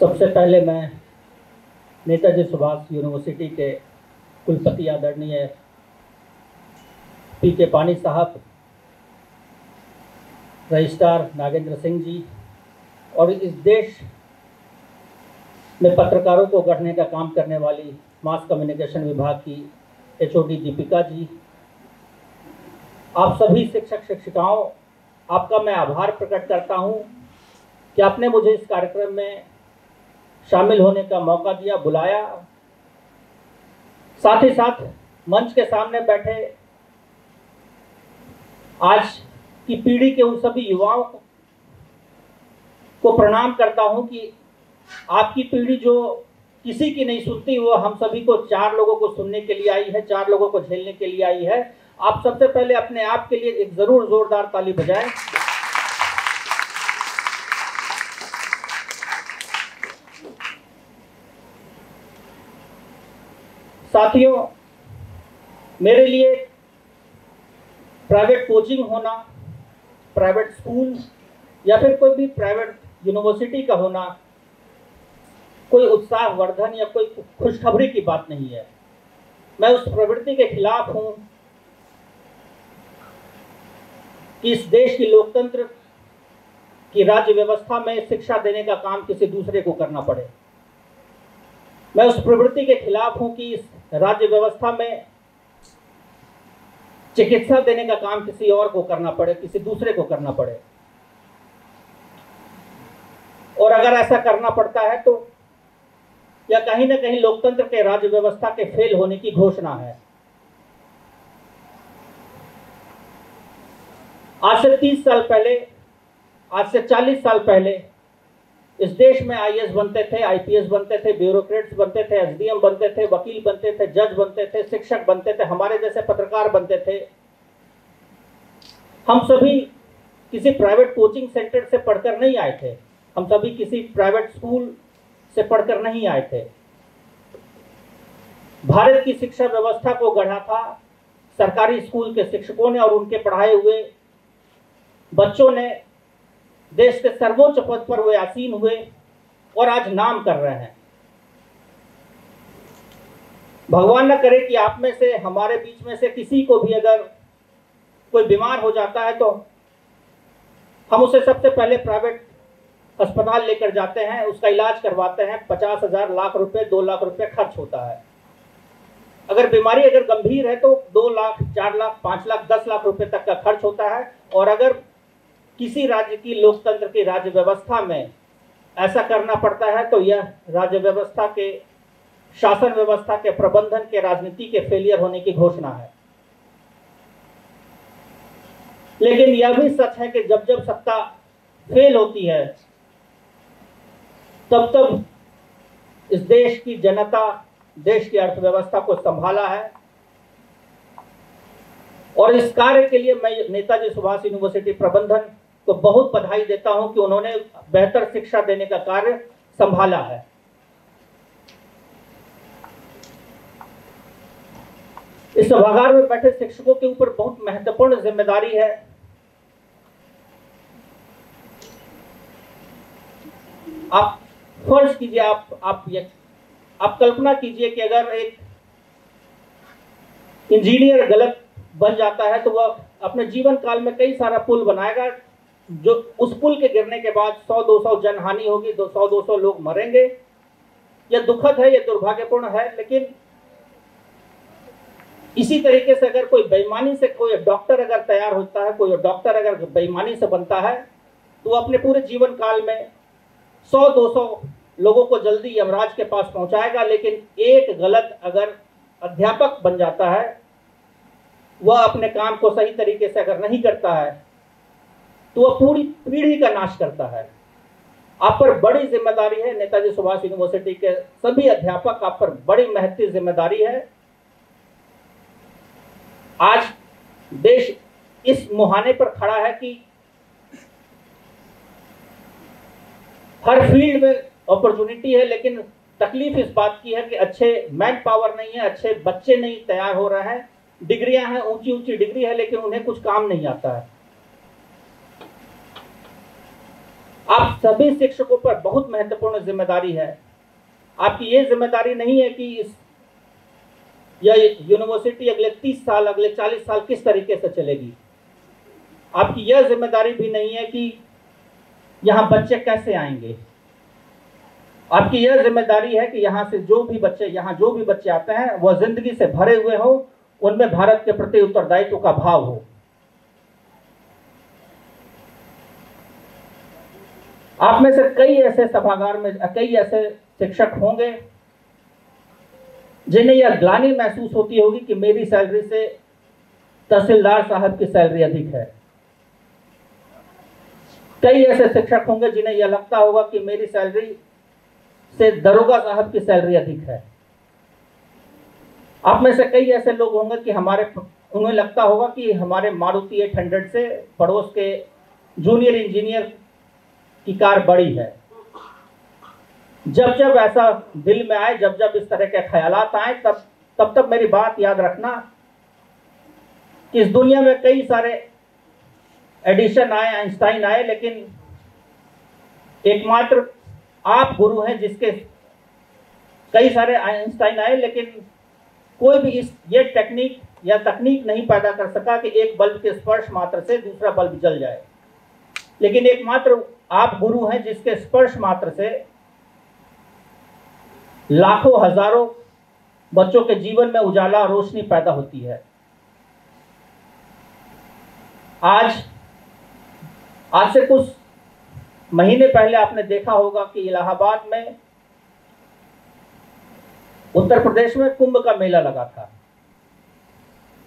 सबसे पहले मैं नेताजी सुभाष यूनिवर्सिटी के कुलपति आदरणीय पी के पानी साहब, रजिस्ट्रार नागेंद्र सिंह जी और इस देश में पत्रकारों को गढ़ने का काम करने वाली मास कम्युनिकेशन विभाग की एचओडी दीपिका जी, आप सभी शिक्षक शिक्षिकाओं, आपका मैं आभार प्रकट करता हूं कि आपने मुझे इस कार्यक्रम में शामिल होने का मौका दिया, बुलाया। साथ ही साथ मंच के सामने बैठे आज की पीढ़ी के उन सभी युवाओं को प्रणाम करता हूं कि आपकी पीढ़ी जो किसी की नहीं सुनती, वो हम सभी को 4 लोगों को सुनने के लिए आई है, 4 लोगों को झेलने के लिए आई है। आप सबसे पहले अपने आप के लिए एक जरूर जोरदार ताली बजाएं। साथियों, मेरे लिए प्राइवेट कोचिंग होना, प्राइवेट स्कूल या फिर कोई भी प्राइवेट यूनिवर्सिटी का होना कोई उत्साहवर्धन या कोई खुशखबरी की बात नहीं है। मैं उस प्रवृत्ति के खिलाफ हूं कि इस देश की लोकतंत्र की राज्य व्यवस्था में शिक्षा देने का काम किसी दूसरे को करना पड़े। मैं उस प्रवृत्ति के खिलाफ हूं कि इस राज्य व्यवस्था में चिकित्सा देने का काम किसी और को करना पड़े, किसी दूसरे को करना पड़े। और अगर ऐसा करना पड़ता है तो या कहीं ना कहीं लोकतंत्र के राज्य व्यवस्था के फेल होने की घोषणा है। आज से 30 साल पहले, आज से 40 साल पहले इस देश में आईएएस बनते थे, आईपीएस बनते थे, ब्यूरोक्रेट्स बनते थे, एसडीएम बनते थे, वकील बनते थे, जज बनते थे, शिक्षक बनते थे, हमारे जैसे पत्रकार बनते थे। हम सभी किसी प्राइवेट कोचिंग सेंटर से पढ़कर नहीं आए थे, हम सभी किसी प्राइवेट स्कूल से पढ़कर नहीं आए थे। भारत की शिक्षा व्यवस्था को गढ़ा था सरकारी स्कूल के शिक्षकों ने और उनके पढ़ाए हुए बच्चों ने। देश के सर्वोच्च पद पर वे आसीन हुए और आज नाम कर रहे हैं। भगवान न करे कि आप में से, हमारे बीच में से किसी को भी अगर कोई बीमार हो जाता है तो हम उसे सबसे पहले प्राइवेट अस्पताल लेकर जाते हैं, उसका इलाज करवाते हैं। 50,000 लाख रुपए, 2 लाख रुपए खर्च होता है। अगर बीमारी अगर गंभीर है तो 2 लाख, 4 लाख, 5 लाख, 10 लाख रुपए तक का खर्च होता है। और अगर किसी राज्य की लोकतंत्र की राज्य व्यवस्था में ऐसा करना पड़ता है तो यह राज्य व्यवस्था के, शासन व्यवस्था के, प्रबंधन के, राजनीति के फेलियर होने की घोषणा है। लेकिन यह भी सच है कि जब जब सत्ता फेल होती है तब तब इस देश की जनता, देश की अर्थव्यवस्था को संभाला है। और इस कार्य के लिए मैं नेताजी सुभाष यूनिवर्सिटी प्रबंधन को बहुत बधाई देता हूं कि उन्होंने बेहतर शिक्षा देने का कार्य संभाला है। इस सभागार में बैठे शिक्षकों के ऊपर बहुत महत्वपूर्ण जिम्मेदारी है। आप फर्ज कीजिए, आप कल्पना कीजिए कि अगर एक इंजीनियर गलत बन जाता है तो वह अपने जीवन काल में कई सारा पुल बनाएगा, जो उस पुल के गिरने के बाद 100-200 जनहानि होगी, 100-200 लोग मरेंगे। यह दुखद है, यह दुर्भाग्यपूर्ण है। लेकिन इसी तरीके से अगर कोई बेईमानी से कोई डॉक्टर अगर तैयार होता है, कोई डॉक्टर अगर बेईमानी से बनता है तो वो अपने पूरे जीवन काल में 100-200 लोगों को जल्दी यमराज के पास पहुंचाएगा। लेकिन एक गलत अगर अध्यापक बन जाता है, वह अपने काम को सही तरीके से अगर नहीं करता है तो वह पूरी पीढ़ी का नाश करता है। आप पर बड़ी जिम्मेदारी है, नेताजी सुभाष यूनिवर्सिटी के सभी अध्यापक, आप पर बड़ी महती जिम्मेदारी है। आज देश इस मुहाने पर खड़ा है कि हर फील्ड में अपॉर्चुनिटी है, लेकिन तकलीफ इस बात की है कि अच्छे मैन पावर नहीं है, अच्छे बच्चे नहीं तैयार हो रहे हैं। डिग्रियां हैं, ऊंची ऊंची डिग्री है, लेकिन उन्हें कुछ काम नहीं आता है। आप सभी शिक्षकों पर बहुत महत्वपूर्ण जिम्मेदारी है। आपकी ये जिम्मेदारी नहीं है कि यह यूनिवर्सिटी अगले 30 साल, अगले 40 साल किस तरीके से चलेगी। आपकी यह जिम्मेदारी भी नहीं है कि यहाँ बच्चे कैसे आएंगे। आपकी यह जिम्मेदारी है कि यहाँ से जो भी बच्चे आते हैं वह जिंदगी से भरे हुए हो, उनमें भारत के प्रति उत्तरदायित्व का भाव हो। आप में से कई ऐसे सभागार में कई ऐसे शिक्षक होंगे जिन्हें यह ग्लानि महसूस होती होगी कि मेरी सैलरी से तहसीलदार साहब की सैलरी अधिक है। कई ऐसे शिक्षक होंगे जिन्हें यह लगता होगा कि मेरी सैलरी से दरोगा साहब की सैलरी अधिक है। आप में से कई ऐसे लोग होंगे कि उन्हें लगता होगा कि हमारे मारुति 800 से पड़ोस के जूनियर इंजीनियर की कार बड़ी है। जब जब ऐसा दिल में आए, जब जब इस तरह के ख्यालात आए, तब मेरी बात याद रखना कि इस दुनिया में कई सारे एडिशन आए, आइंस्टाइन आए, लेकिन एकमात्र आप गुरु हैं जिसके कई सारे आइंस्टाइन आए, लेकिन कोई भी ये टेक्निक या तकनीक नहीं पैदा कर सका कि एक बल्ब के स्पर्श मात्र से दूसरा बल्ब जल जाए। लेकिन एकमात्र आप गुरु हैं जिसके स्पर्श मात्र से लाखों हजारों बच्चों के जीवन में उजाला, रोशनी पैदा होती है। आज से कुछ महीने पहले आपने देखा होगा कि इलाहाबाद में, उत्तर प्रदेश में कुंभ का मेला लगा था।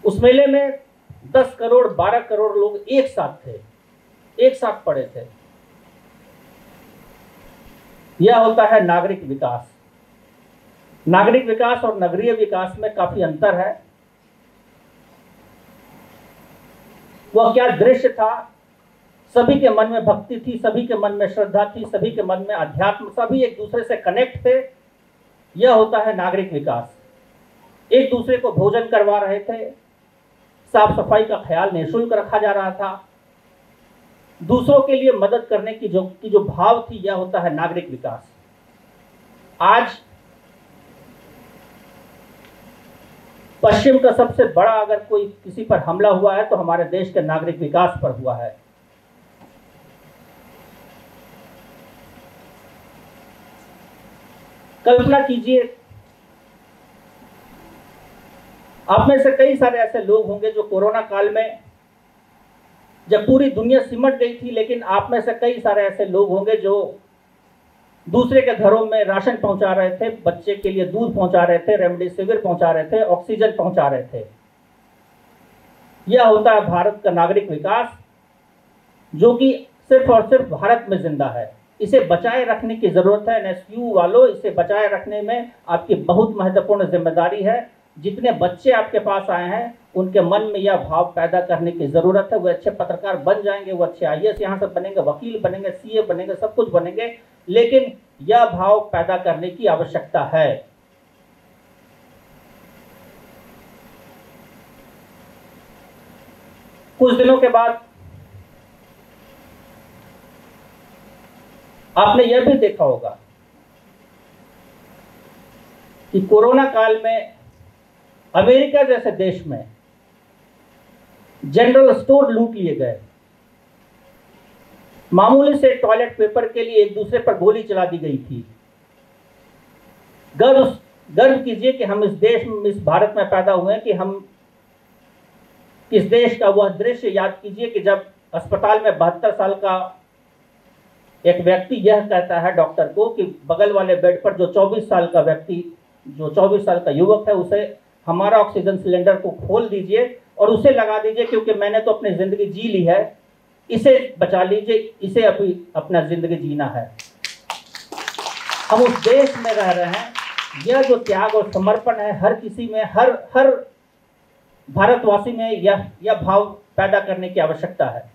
उस मेले में 10 करोड़ 12 करोड़ लोग एक साथ पड़े थे। यह होता है नागरिक विकास। नागरिक विकास और नगरीय विकास में काफी अंतर है। वह क्या दृश्य था, सभी के मन में भक्ति थी, सभी के मन में श्रद्धा थी, सभी के मन में अध्यात्म, सभी एक दूसरे से कनेक्ट थे। यह होता है नागरिक विकास। एक दूसरे को भोजन करवा रहे थे, साफ सफाई का ख्याल निःशुल्क रखा जा रहा था, दूसरों के लिए मदद करने की जो भाव थी, यह होता है नागरिक विकास। आज पश्चिम का सबसे बड़ा अगर कोई किसी पर हमला हुआ है तो हमारे देश के नागरिक विकास पर हुआ है। कल्पना कीजिए, आप में से कई सारे ऐसे लोग होंगे जो कोरोना काल में, जब पूरी दुनिया सिमट गई थी, लेकिन आप में से कई सारे ऐसे लोग होंगे जो दूसरे के घरों में राशन पहुंचा रहे थे, बच्चे के लिए दूध पहुंचा रहे थे, रेमडेसिविर पहुंचा रहे थे, ऑक्सीजन पहुंचा रहे थे। यह होता है भारत का नागरिक विकास, जो कि सिर्फ और सिर्फ भारत में जिंदा है। इसे बचाए रखने की जरूरत है। एनएसयू वालों, इसे बचाए रखने में आपकी बहुत महत्वपूर्ण जिम्मेदारी है। जितने बच्चे आपके पास आए हैं, उनके मन में यह भाव पैदा करने की जरूरत है। वो अच्छे पत्रकार बन जाएंगे, वो अच्छे आईएएस यहाँ से बनेंगे, वकील बनेंगे, सीए बनेंगे, सब कुछ बनेंगे, लेकिन यह भाव पैदा करने की आवश्यकता है। कुछ दिनों के बाद आपने यह भी देखा होगा कि कोरोना काल में अमेरिका जैसे देश में जनरल स्टोर लूट लिए गए। मामूली से टॉयलेट पेपर के लिए एक दूसरे पर गोली चला दी गई थी। गर्व कीजिए कि हम इस देश में, इस भारत में पैदा हुए हैं। कि हम इस देश का वह दृश्य याद कीजिए कि जब अस्पताल में 72 साल का एक व्यक्ति यह कहता है डॉक्टर को कि बगल वाले बेड पर जो 24 साल का व्यक्ति, जो 24 साल का युवक है, उसे हमारा ऑक्सीजन सिलेंडर को खोल दीजिए और उसे लगा दीजिए, क्योंकि मैंने तो अपनी जिंदगी जी ली है, इसे बचा लीजिए, इसे अभी अपना जिंदगी जीना है। हम उस देश में रह रहे हैं। यह जो त्याग और समर्पण है, हर किसी में, हर भारतवासी में यह भाव पैदा करने की आवश्यकता है।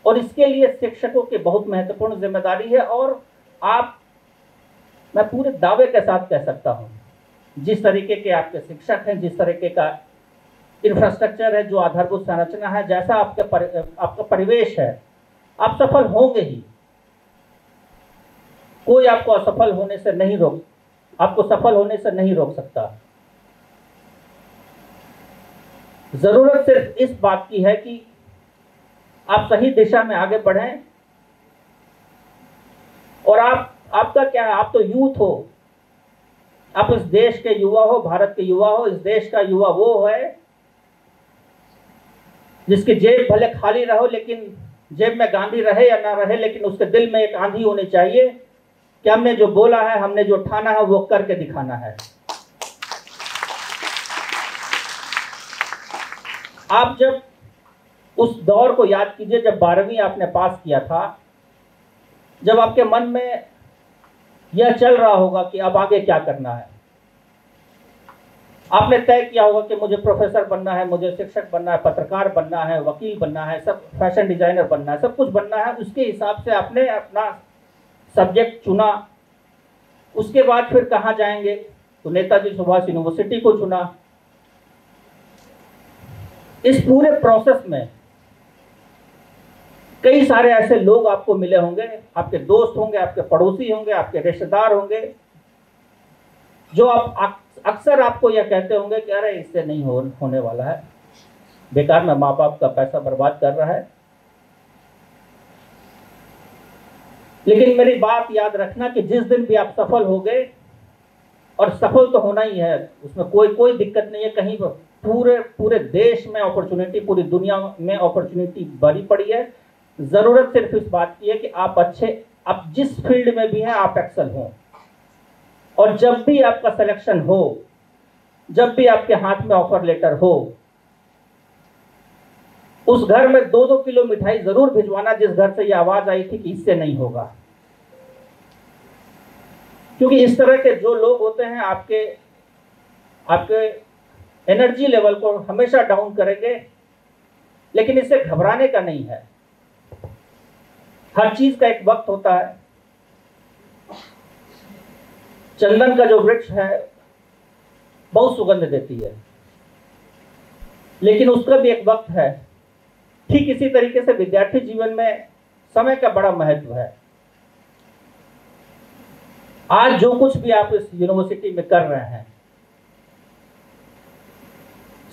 और इसके लिए शिक्षकों की बहुत महत्वपूर्ण जिम्मेदारी है। और मैं पूरे दावे के साथ कह सकता हूं, जिस तरीके के आपके शिक्षक हैं, जिस तरीके का इंफ्रास्ट्रक्चर है, जो आधारभूत संरचना है, जैसा आपका परिवेश है, आप सफल होंगे ही। कोई आपको असफल होने से नहीं रोक, आपको सफल होने से नहीं रोक सकता। जरूरत सिर्फ इस बात की है कि आप सही दिशा में आगे बढ़ें। और आपका क्या है, आप तो यूथ हो, आप इस देश के युवा हो, भारत के युवा हो। इस देश का युवा वो है जिसकी जेब भले खाली रहो, लेकिन जेब में गांधी रहे या ना रहे, लेकिन उसके दिल में एक आंधी होनी चाहिए कि हमने जो बोला है, हमने जो ठाना है, वो करके दिखाना है। आप जब उस दौर को याद कीजिए जब 12वीं आपने पास किया था, जब आपके मन में यह चल रहा होगा कि अब आगे क्या करना है। आपने तय किया होगा कि मुझे प्रोफेसर बनना है, मुझे शिक्षक बनना है, पत्रकार बनना है, वकील बनना है, सब फैशन डिजाइनर बनना है, सब कुछ बनना है। उसके हिसाब से आपने अपना सब्जेक्ट चुना। उसके बाद फिर कहाँ जाएंगे, तो नेताजी सुभाष यूनिवर्सिटी को चुना। इस पूरे प्रोसेस में कई सारे ऐसे लोग आपको मिले होंगे, आपके दोस्त होंगे, आपके पड़ोसी होंगे, आपके रिश्तेदार होंगे, जो आप अक्सर आपको यह कहते होंगे कि अरे इससे नहीं होने वाला है, बेकार में माँ बाप का पैसा बर्बाद कर रहा है। लेकिन मेरी बात याद रखना कि जिस दिन भी आप सफल हो गए, और सफल तो होना ही है, उसमें कोई दिक्कत नहीं है। कहीं पूरे देश में अपॉर्चुनिटी, पूरी दुनिया में अपॉर्चुनिटी भरी पड़ी है। जरूरत सिर्फ इस बात की है कि आप जिस फील्ड में भी हैं आप एक्सल हों। और जब भी आपका सिलेक्शन हो, जब भी आपके हाथ में ऑफर लेटर हो, उस घर में 2-2 किलो मिठाई जरूर भिजवाना जिस घर से ये आवाज आई थी कि इससे नहीं होगा। क्योंकि इस तरह के जो लोग होते हैं आपके एनर्जी लेवल को हमेशा डाउन करेंगे। लेकिन इससे घबराने का नहीं है, हर चीज का एक वक्त होता है। चंदन का जो वृक्ष है बहुत सुगंध देती है, लेकिन उसका भी एक वक्त है। ठीक इसी तरीके से विद्यार्थी जीवन में समय का बड़ा महत्व है। आज जो कुछ भी आप इस यूनिवर्सिटी में कर रहे हैं,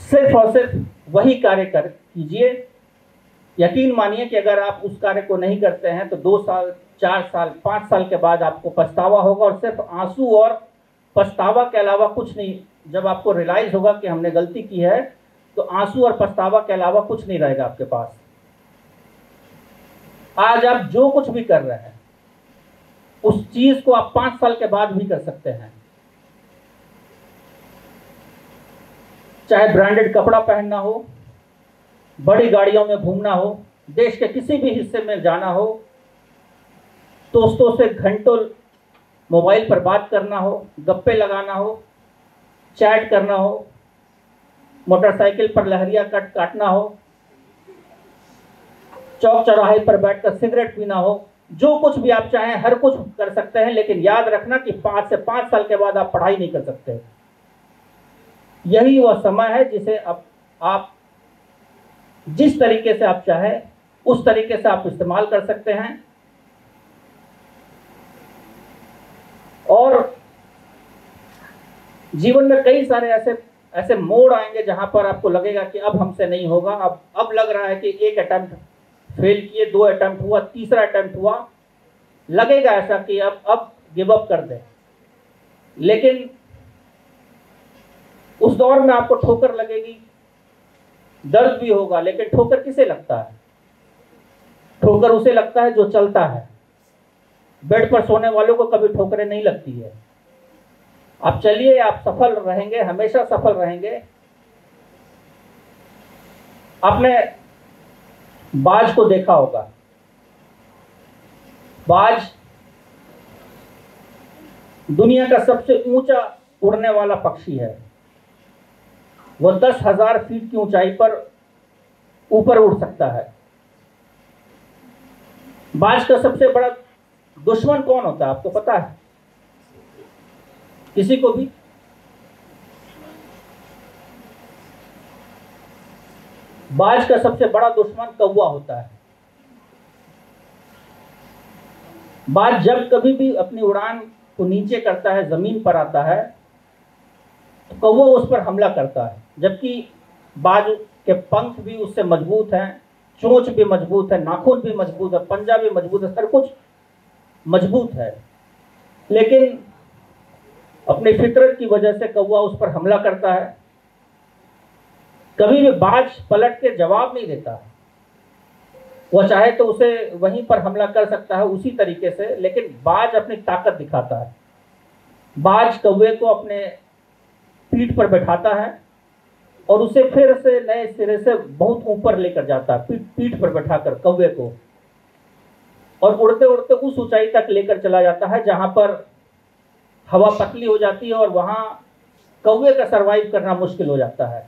सिर्फ और सिर्फ वही कार्य कीजिए। यकीन मानिए कि अगर आप उस कार्य को नहीं करते हैं तो 2 साल, 4 साल, 5 साल के बाद आपको पछतावा होगा, और सिर्फ आंसू और पछतावा के अलावा कुछ नहीं। जब आपको रियलाइज होगा कि हमने गलती की है, तो आंसू और पछतावा के अलावा कुछ नहीं रहेगा आपके पास। आज आप जो कुछ भी कर रहे हैं, उस चीज को आप 5 साल के बाद भी कर सकते हैं। चाहे ब्रांडेड कपड़ा पहनना हो, बड़ी गाड़ियों में घूमना हो, देश के किसी भी हिस्से में जाना हो, दोस्तों से घंटों मोबाइल पर बात करना हो, गप्पे लगाना हो, चैट करना हो, मोटरसाइकिल पर लहरिया काटना हो, चौक चौराहे पर बैठकर सिगरेट पीना हो, जो कुछ भी आप चाहें हर कुछ कर सकते हैं। लेकिन याद रखना कि 5 से 5 साल के बाद आप पढ़ाई नहीं कर सकते। यही वह समय है जिसे अब आप जिस तरीके से आप चाहें उस तरीके से आप इस्तेमाल कर सकते हैं। और जीवन में कई सारे ऐसे मोड़ आएंगे जहां पर आपको लगेगा कि अब हमसे नहीं होगा। अब लग रहा है कि एक अटेम्प्ट फेल किए, 2 अटेम्प्ट हुआ, तीसरा अटेम्प्ट हुआ, लगेगा ऐसा कि अब गिव अप कर दें। लेकिन उस दौर में आपको ठोकर लगेगी, दर्द भी होगा। लेकिन ठोकर किसे लगता है? ठोकर उसे लगता है जो चलता है। बेड पर सोने वालों को कभी ठोकरें नहीं लगती है। आप चलिए, आप सफल रहेंगे, हमेशा सफल रहेंगे। आपने बाज को देखा होगा। बाज दुनिया का सबसे ऊंचा उड़ने वाला पक्षी है। वह 10,000 फीट की ऊंचाई पर ऊपर उड़ सकता है। बाज का सबसे बड़ा दुश्मन कौन होता है आपको पता है? किसी को भी? बाज का सबसे बड़ा दुश्मन कौवा होता है। बाज जब कभी भी अपनी उड़ान को नीचे करता है, जमीन पर आता है, तो कौवा उस पर हमला करता है। जबकि बाज के पंख भी उससे मजबूत हैं, चोंच भी मजबूत है, नाखून भी मजबूत है, पंजा भी मजबूत है, हर कुछ मजबूत है। लेकिन अपनी फितरत की वजह से कौवा उस पर हमला करता है। कभी भी बाज पलट के जवाब नहीं देता है। वह चाहे तो उसे वहीं पर हमला कर सकता है उसी तरीके से, लेकिन बाज अपनी ताकत दिखाता है। बाज कौवे को अपने पीठ पर बैठाता है और उसे फिर से नए सिरे से बहुत ऊपर लेकर जाता है, पीठ पर बैठाकर कौवे को, और उड़ते उड़ते उस ऊंचाई तक लेकर चला जाता है जहां पर हवा पतली हो जाती है और वहां कौवे का सरवाइव करना मुश्किल हो जाता है।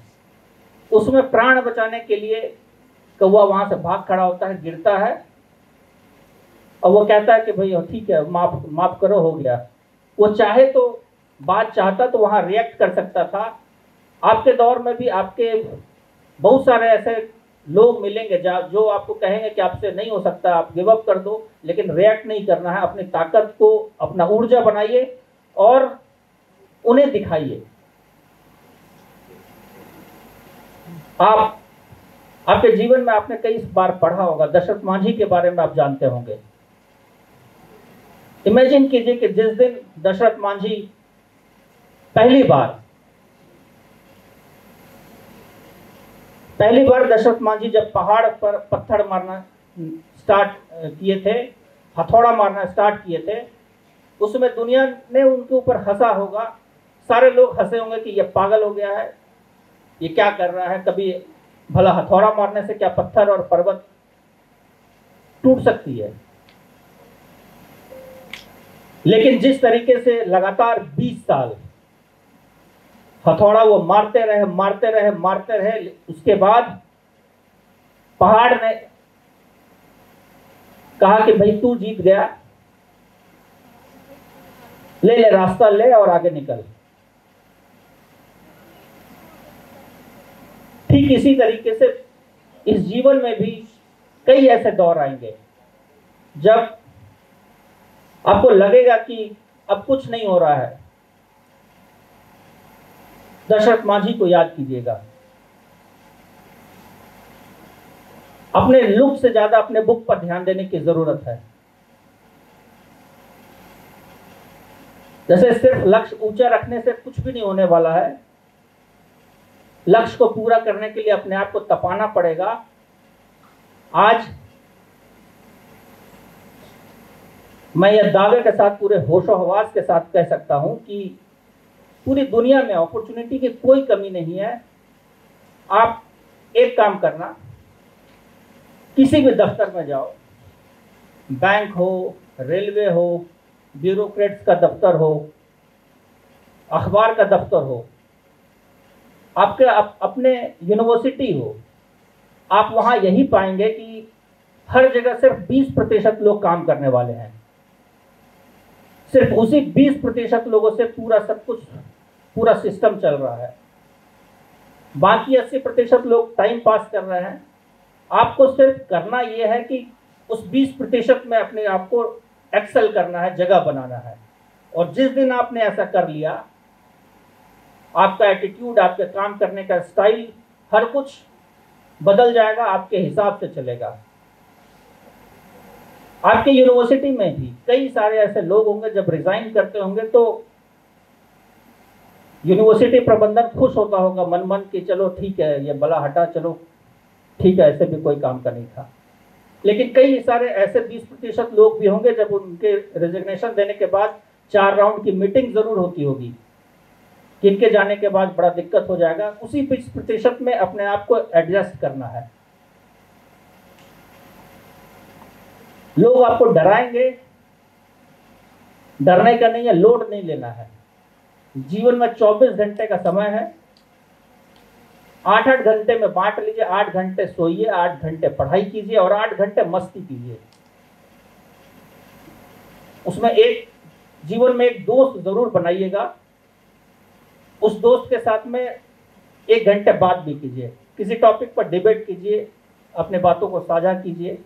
उसमें प्राण बचाने के लिए कौवा वहां से भाग खड़ा होता है, गिरता है, और वो कहता है कि भाई ठीक है, माफ माफ करो, हो गया। वो चाहे तो, बात चाहता तो वहां रिएक्ट कर सकता था। आपके दौर में भी आपके बहुत सारे ऐसे लोग मिलेंगे जो आपको कहेंगे कि आपसे नहीं हो सकता, आप गिव अप कर दो, लेकिन रिएक्ट नहीं करना है। अपनी ताकत को, अपना ऊर्जा बनाइए और उन्हें दिखाइए। आपके जीवन में आपने कई बार पढ़ा होगा, दशरथ मांझी के बारे में आप जानते होंगे। इमेजिन कीजिए कि जिस दिन दशरथ मांझी पहली बार दशरथ मांझी जब पहाड़ पर पत्थर मारना स्टार्ट किए थे, हथौड़ा मारना स्टार्ट किए थे, उसमें दुनिया ने उनके ऊपर हंसा होगा। सारे लोग हंसे होंगे कि ये पागल हो गया है, ये क्या कर रहा है, कभी भला हथौड़ा मारने से क्या पत्थर और पर्वत टूट सकती है। लेकिन जिस तरीके से लगातार 20 साल हथौड़ा वो मारते रहे, उसके बाद पहाड़ ने कहा कि भाई तू जीत गया, ले रास्ता ले और आगे निकल। ठीक इसी तरीके से इस जीवन में भी कई ऐसे दौर आएंगे जब आपको लगेगा कि अब कुछ नहीं हो रहा है। दशरथ मांझी को याद कीजिएगा। अपने लुक से ज्यादा अपने बुक पर ध्यान देने की जरूरत है। जैसे सिर्फ लक्ष्य ऊंचा रखने से कुछ भी नहीं होने वाला है, लक्ष्य को पूरा करने के लिए अपने आप को तपाना पड़ेगा। आज मैं यह दावे के साथ, पूरे होशो हवास के साथ कह सकता हूं कि पूरी दुनिया में अपॉर्चुनिटी की कोई कमी नहीं है। आप एक काम करना, किसी भी दफ्तर में जाओ, बैंक हो, रेलवे हो, ब्यूरोक्रेट्स का दफ्तर हो, अखबार का दफ्तर हो, आपके अपने यूनिवर्सिटी हो, आप वहां यही पाएंगे कि हर जगह सिर्फ 20% लोग काम करने वाले हैं। सिर्फ उसी 20% लोगों से पूरा सिस्टम चल रहा है। बाकी 80% लोग टाइम पास कर रहे हैं। आपको सिर्फ करना यह है कि उस 20% में अपने आप को एक्सेल करना है, जगह बनाना है। और जिस दिन आपने ऐसा कर लिया, आपका एटीट्यूड, आपके काम करने का स्टाइल, हर कुछ बदल जाएगा, आपके हिसाब से चलेगा। आपके यूनिवर्सिटी में भी कई सारे ऐसे लोग होंगे, जब रिजाइन करते होंगे तो यूनिवर्सिटी प्रबंधन खुश होता होगा मन मन कि चलो ठीक है, ये बला हटा, चलो ठीक है, ऐसे भी कोई काम का नहीं था। लेकिन कई सारे ऐसे 20% लोग भी होंगे, जब उनके रेजिग्नेशन देने के बाद 4 राउंड की मीटिंग जरूर होती होगी कि इनके जाने के बाद बड़ा दिक्कत हो जाएगा। उसी 20% में अपने आप को एडजस्ट करना है। लोग आपको डराएंगे, डरने का नहीं है, लोड नहीं लेना है। जीवन में 24 घंटे का समय है, 8-8 घंटे में बांट लीजिए। 8 घंटे सोइए, 8 घंटे पढ़ाई कीजिए और 8 घंटे मस्ती कीजिए। उसमें जीवन में एक दोस्त जरूर बनाइएगा। उस दोस्त के साथ में 1 घंटे बात भी कीजिए, किसी टॉपिक पर डिबेट कीजिए, अपने बातों को साझा कीजिए।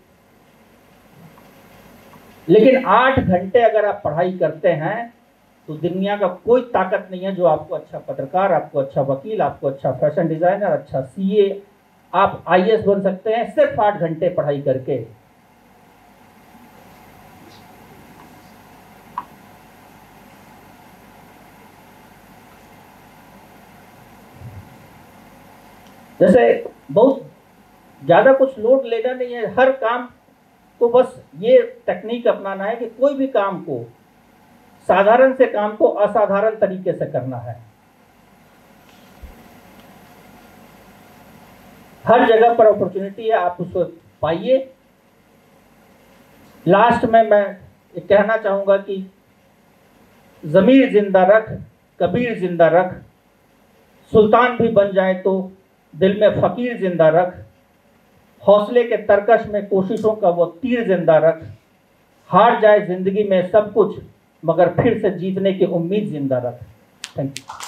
लेकिन 8 घंटे अगर आप पढ़ाई करते हैं तो दुनिया का कोई ताकत नहीं है जो आपको अच्छा पत्रकार, आपको अच्छा वकील, आपको अच्छा फैशन डिजाइनर, अच्छा सीए, आप आईएएस बन सकते हैं सिर्फ 8 घंटे पढ़ाई करके। जैसे बहुत ज्यादा कुछ लोड लेना नहीं है, हर काम को बस ये टेक्निक अपनाना है कि कोई भी काम को, साधारण से काम को असाधारण तरीके से करना है। हर जगह पर अपॉर्चुनिटी है, आप उसको पाइए। लास्ट में मैं ये कहना चाहूंगा कि ज़मीर जिंदा रख, कबीर जिंदा रख, सुल्तान भी बन जाए तो दिल में फकीर जिंदा रख, हौसले के तरकश में कोशिशों का वो तीर जिंदा रख, हार जाए जिंदगी में सब कुछ मगर फिर से जीतने की उम्मीद जिंदा रख। Thank you.